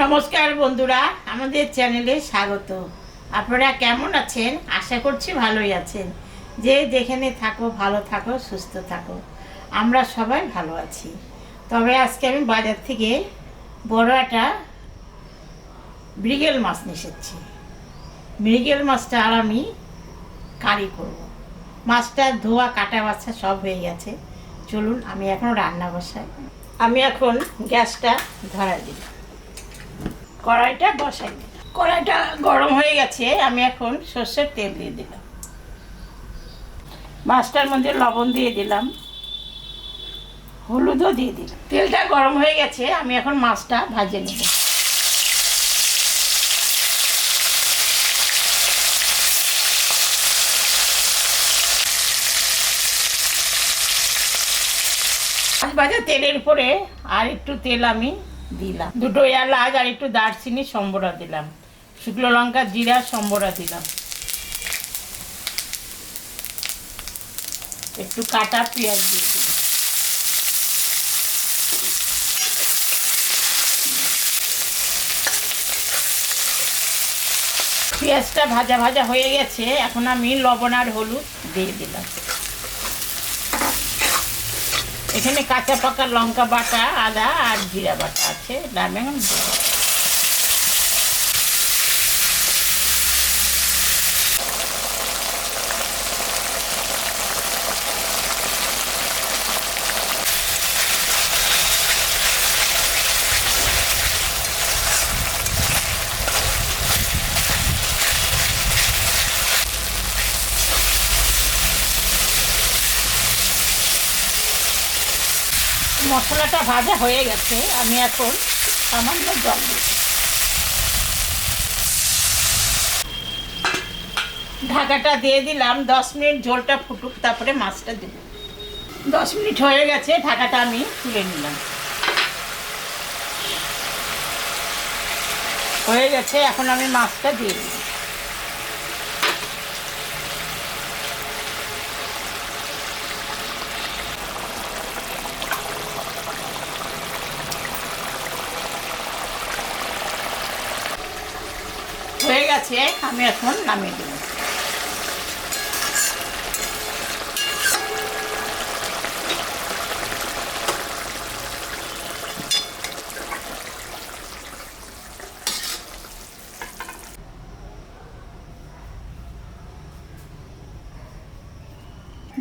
নমস্কার বন্ধুরা, আমাদের চ্যানেলে স্বাগত। আপনারা কেমন আছেন? আশা করছি ভালোই আছেন। যে যেখানে থাকো ভালো থাকো, সুস্থ থাকো। আমরা সবাই ভালো আছি। তবে আজকে আমি বাজার থেকে বড় একটা মৃগেল মাছ নিয়ে এসেছি। মৃগেল মাছটা আর আমি কারি করব। মাছটা ধোয়া কাটা বাছা সব হয়ে গেছে। চলুন আমি এখন রান্না বসাই। আমি এখন গ্যাসটা ধরা দিই, কড়াইটা বসাই দিই। কড়াইটা গরম হয়ে গেছে, আমি এখন সর্ষের তেল দিয়ে দিলাম। মাছটার মধ্যে লবণ দিয়ে দিলাম, হলুদও দিয়ে দিলাম। তেলটা গরম হয়ে গেছে, আমি এখন মাছটা ভাজে নেব। মাছ ভাজা তেলের উপরে আর একটু তেল আমি দিলাম, দুটো এলাচ আর একটু দারচিনি সম্বরা দিলাম, শুকনো লঙ্কা জিরা সম্বরা দিলাম, একটু কাটা পেঁয়াজ দিয়ে দিলাম। পেঁয়াজটা ভাজা ভাজা হয়ে গেছে, এখন আমি লবণ আর হলুদ দিয়ে দিলাম। এখানে কাঁচা পাকা লঙ্কা বাটা, আদা আর জিরা বাটা আছে, আমি এখন মশলাটা ভাজা হয়ে গেছে, আমি এখন সামান্য জল দিই। ঢাকাটা দিয়ে দিলাম, 10 মিনিট ঝোলটা ফুটুক, তারপরে মাছটা দেব। 10 মিনিট হয়ে গেছে, ঢাকাটা আমি তুলে নিলাম। হয়ে গেছে, এখন আমি মাছটা দিয়ে দিই। হয়ে গেছে, আমি এখন নামিয়ে দেব।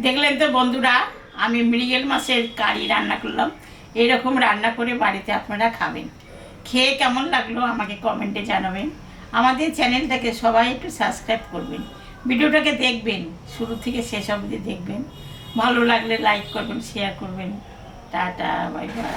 দেখলেন তো বন্ধুরা, আমি মৃগেল মাছের কারি রান্না করলাম। এরকম রান্না করে বাড়িতে আপনারা খাবেন। খেয়ে কেমন লাগলো আমাকে কমেন্টে জানাবেন। আমাদের চ্যানেলটাকে সবাই একটু সাবস্ক্রাইব করবেন, ভিডিওটাকে দেখবেন, শুরু থেকে শেষ অবধি দেখবেন। ভালো লাগলে লাইক করবেন, শেয়ার করবেন। Tata, bye bye.